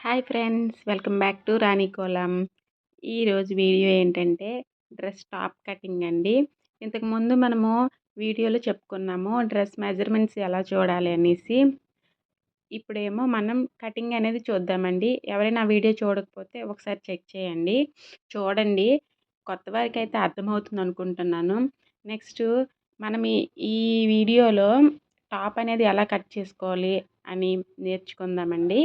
Hi friends, welcome back to Rani Kolam. ఈరోజు video ఏంటంటే dress top cutting అండి. ఇంతకుముందు మనము వీడియోలో చెప్పుకున్నాము డ్రెస్ మెజర్మెంట్స్ ఎలా చూడాలి అనేసి. ఇప్పుడేమో మనం కటింగ్ అనేది చూద్దామండి. ఎవరైనా వీడియో చూడకపోతే ఒకసారి చెక్ చేయండి, చూడండి. కొత్త వారికి అయితే అర్థమవుతుంది అనుకుంటున్నాను. నెక్స్ట్ మనం ఈ వీడియోలో టాప్ అనేది ఎలా కట్ చేసుకోవాలి అని నేర్చుకుందామండి.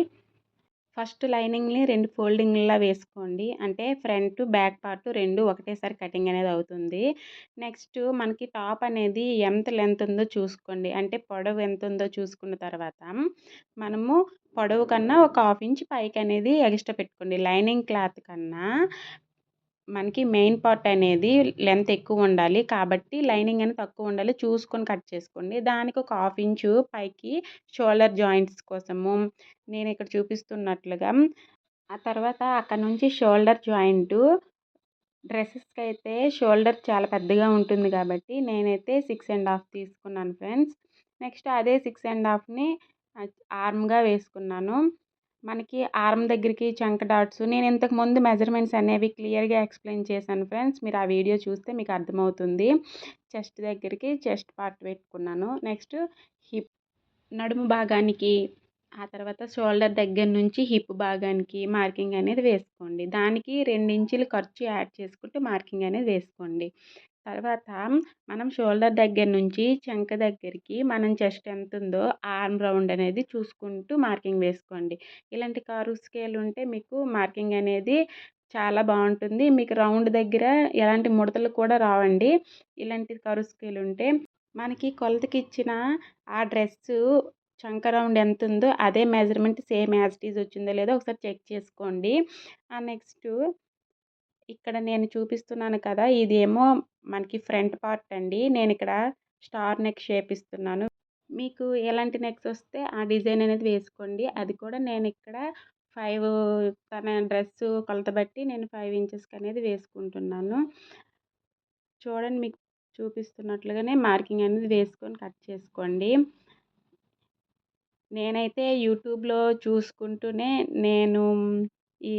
ఫస్ట్ లైనింగ్ని 2 ఫోల్డింగ్‌లా వేసుకోండి. అంటే ఫ్రంట్, బ్యాక్ పార్ట్ 2 ఒకటేసారి కటింగ్ అనేది అవుతుంది. నెక్స్ట్ మనకి టాప్ అనేది ఎంత లెంత్ ఉందో చూసుకోండి. అంటే పొడవు ఎంత ఉందో చూసుకున్న తర్వాత మనము పొడవు కన్నా ఒక హాఫ్ ఇంచ్ పైకనేది ఎక్స్ట్రా పెట్టుకోండి. లైనింగ్ క్లాత్ కన్నా మనకి మెయిన్ పార్ట్ అనేది లెంత్ ఎక్కువ ఉండాలి. కాబట్టి లైనింగ్ అనేది తక్కువ ఉండాలి. చూసుకొని కట్ చేసుకోండి. దానికి ఒక హాఫ్ ఇంచు పైకి షోల్డర్ జాయింట్స్ కోసము నేను ఇక్కడ చూపిస్తున్నట్లుగా. ఆ తర్వాత అక్కడ నుంచి షోల్డర్ జాయింటు డ్రెస్సెస్కి అయితే షోల్డర్ చాలా పెద్దగా ఉంటుంది కాబట్టి నేనైతే 6.5 తీసుకున్నాను ఫ్రెండ్స్. నెక్స్ట్ అదే 6.5ని ఆర్మ్గా వేసుకున్నాను. మనకి ఆర్మ్ దగ్గరికి చంక డాట్స్ నేను ఇంతకుముందు మెజర్మెంట్స్ అనేవి క్లియర్గా ఎక్స్ప్లెయిన్ చేశాను ఫ్రెండ్స్. మీరు ఆ వీడియో చూస్తే మీకు అర్థమవుతుంది. చెస్ట్ దగ్గరికి చెస్ట్ పార్ట్ పెట్టుకున్నాను. నెక్స్ట్ హిప్ నడుము భాగానికి, ఆ తర్వాత షోల్డర్ దగ్గర నుంచి హిప్ భాగానికి మార్కింగ్ అనేది వేసుకోండి. దానికి 2 ఇంచులు ఖర్చు యాడ్ చేసుకుంటూ మార్కింగ్ అనేది వేసుకోండి. తర్వాత మనం షోల్డర్ దగ్గర నుంచి చంక దగ్గరికి మనం చెస్ట్ ఎంత ఉందో ఆర్మ్ రౌండ్ అనేది చూసుకుంటూ మార్కింగ్ వేసుకోండి. ఇలాంటి కర్వ్ స్కేల్ ఉంటే మీకు మార్కింగ్ అనేది చాలా బాగుంటుంది. మీకు రౌండ్ దగ్గర ఎలాంటి ముడతలు కూడా రావండి. ఇలాంటి కర్వ్ స్కేల్ ఉంటే మనకి కొలతకి ఇచ్చిన ఆ డ్రెస్సు చంక రౌండ్ ఎంత ఉందో అదే measurement same as it is వచ్చిందో లేదో ఒకసారి చెక్ చేసుకోండి. నెక్స్ట్ ఇక్కడ నేను చూపిస్తున్నాను కదా, ఇదేమో మనకి ఫ్రంట్ పార్ట్ అండి. నేను ఇక్కడ స్టార్ నెక్ షేప్ ఇస్తున్నాను. మీకు ఎలాంటి నెక్స్ వస్తే ఆ డిజైన్ అనేది వేసుకోండి. అది కూడా నేను ఇక్కడ 5 తన డ్రెస్సు కొలత బట్టి నేను 5 ఇంచెస్కి అనేది వేసుకుంటున్నాను. చూడండి, మీకు చూపిస్తున్నట్లుగానే మార్కింగ్ అనేది వేసుకొని కట్ చేసుకోండి. నేనైతే యూట్యూబ్లో చూసుకుంటూనే నేను ఈ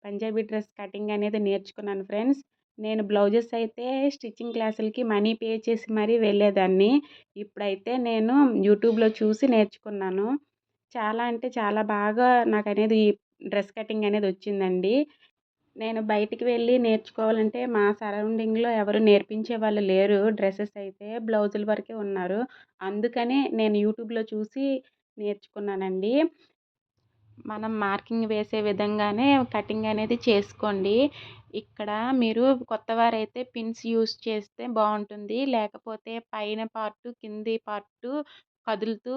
పంజాబీ డ్రెస్ కటింగ్ అనేది నేర్చుకున్నాను ఫ్రెండ్స్. నేను బ్లౌజెస్ అయితే స్టిచ్చింగ్ క్లాసులకి మనీ పే చేసి మరీ వెళ్ళేదాన్ని. ఇప్పుడైతే నేను యూట్యూబ్లో చూసి నేర్చుకున్నాను. చాలా అంటే చాలా బాగా నాకనేది డ్రెస్ కటింగ్ అనేది వచ్చిందండి. నేను బయటికి వెళ్ళి నేర్చుకోవాలంటే మా సరౌండింగ్లో ఎవరు నేర్పించే వాళ్ళు లేరు. డ్రెస్సెస్ అయితే బ్లౌజుల వరకే ఉన్నారు. అందుకనే నేను యూట్యూబ్లో చూసి నేర్చుకున్నానండి. మనం మార్కింగ్ వేసే విధంగానే కటింగ్ అనేది చేసుకోండి. ఇక్కడ మీరు కొత్తవారైతే పిన్స్ యూస్ చేస్తే బాగుంటుంది. లేకపోతే పైన పార్టు కింది పార్టు కదులుతూ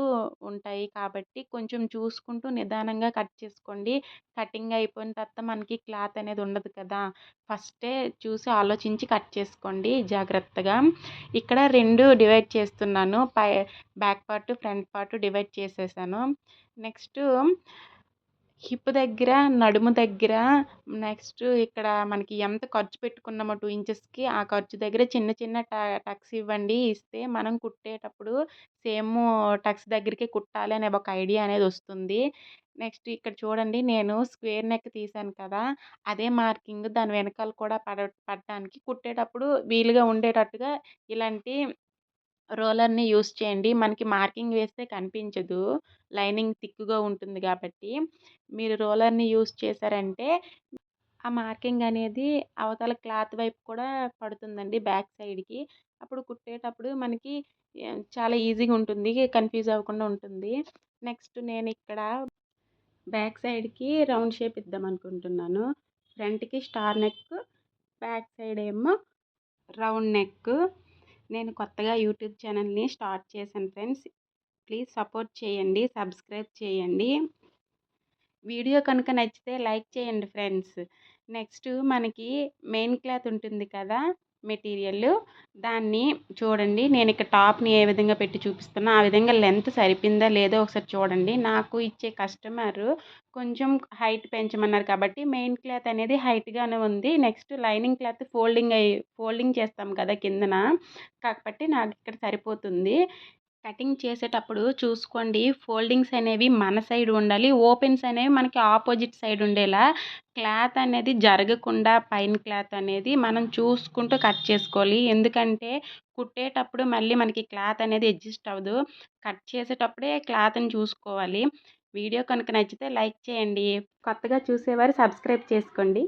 ఉంటాయి కాబట్టి కొంచెం చూసుకుంటూ నిదానంగా కట్ చేసుకోండి. కటింగ్ అయిపోయిన తర్వాత మనకి క్లాత్ అనేది ఉండదు కదా, ఫస్టే చూసి ఆలోచించి కట్ చేసుకోండి జాగ్రత్తగా. ఇక్కడ 2 డివైడ్ చేస్తున్నాను. Back part front part divide చేసేసాను. నెక్స్ట్ హిప్ దగ్గర, నడుము దగ్గర, నెక్స్ట్ ఇక్కడ మనకి ఎంత ఖర్చు పెట్టుకున్నామో 2 ఇంచెస్కి ఆ ఖర్చు దగ్గర చిన్న చిన్న టక్స్ ఇవ్వండి. ఇస్తే మనం కుట్టేటప్పుడు సేమ్ టక్స్ దగ్గరికి కుట్టాలి అనే ఒక ఐడియా అనేది వస్తుంది. నెక్స్ట్ ఇక్కడ చూడండి, నేను స్క్వేర్ నెక్ తీసాను కదా, అదే మార్కింగ్ దాని వెనకాల కూడా పడటానికి కుట్టేటప్పుడు వీలుగా ఉండేటట్టుగా ఇలాంటి రోలర్‌ని యూజ్ చేయండి. మనకి మార్కింగ్ వేస్తే కనిపించదు, లైనింగ్ థిక్‌గా ఉంటుంది కాబట్టి. మీరు రోలర్‌ని యూజ్ చేశారంటే ఆ మార్కింగ్ అనేది అవతల క్లాత్ వైపు కూడా పడుతుందండి, బ్యాక్ సైడ్‌కి. అప్పుడు కుట్టేటప్పుడు మనకి చాలా ఈజీగా ఉంటుంది, కన్‌ఫ్యూజ్ అవ్వకుండా ఉంటుంది. నెక్స్ట్ నేనిక్కడ బ్యాక్ సైడ్‌కి రౌండ్ షేప్ ఇద్దాం అనుకుంటున్నాను. ఫ్రంట్‌కి స్టార్ నెక్, బ్యాక్ సైడ్ ఏమో రౌండ్ నెక్. నేను కొత్తగా యూట్యూబ్ ఛానల్ని స్టార్ట్ చేశాను ఫ్రెండ్స్. ప్లీజ్ సపోర్ట్ చేయండి, సబ్స్క్రైబ్ చేయండి. వీడియో కనుక నచ్చితే లైక్ చేయండి ఫ్రెండ్స్. నెక్స్ట్ మనకి మెయిన్ క్లాత్ ఉంటుంది కదా, మెటీరియల్, దాన్ని చూడండి. నేను ఇక్కడ టాప్ని ఏ విధంగా పెట్టి చూపిస్తున్నా ఆ విధంగా లెంత్ సరిపోయిందా లేదో ఒకసారి చూడండి. నాకు ఇచ్చే కస్టమర్ కొంచెం హైట్ పెంచమన్నారు కాబట్టి మెయిన్ క్లాత్ అనేది హైట్గానే ఉంది. నెక్స్ట్ లైనింగ్ క్లాత్ ఫోల్డింగ్ చేస్తాం కదా కిందన, కాబట్టి నాకు ఇక్కడ సరిపోతుంది. కటింగ్ చేసేటప్పుడు చూసుకోండి, ఫోల్డింగ్స్ అనేవి మన సైడ్ ఉండాలి. ఓపెన్స్ అనేవి మనకి ఆపోజిట్ సైడ్ ఉండేలా క్లాత్ అనేది జరగకుండా పైన క్లాత్ అనేది మనం చూసుకుంటూ కట్ చేసుకోవాలి. ఎందుకంటే కుట్టేటప్పుడు మళ్ళీ మనకి క్లాత్ అనేది అడ్జస్ట్ అవ్వదు. కట్ చేసేటప్పుడే క్లాత్‌ని చూసుకోవాలి. వీడియో కనుక నచ్చితే లైక్ చేయండి. కొత్తగా చూసేవారు సబ్స్క్రైబ్ చేసుకోండి.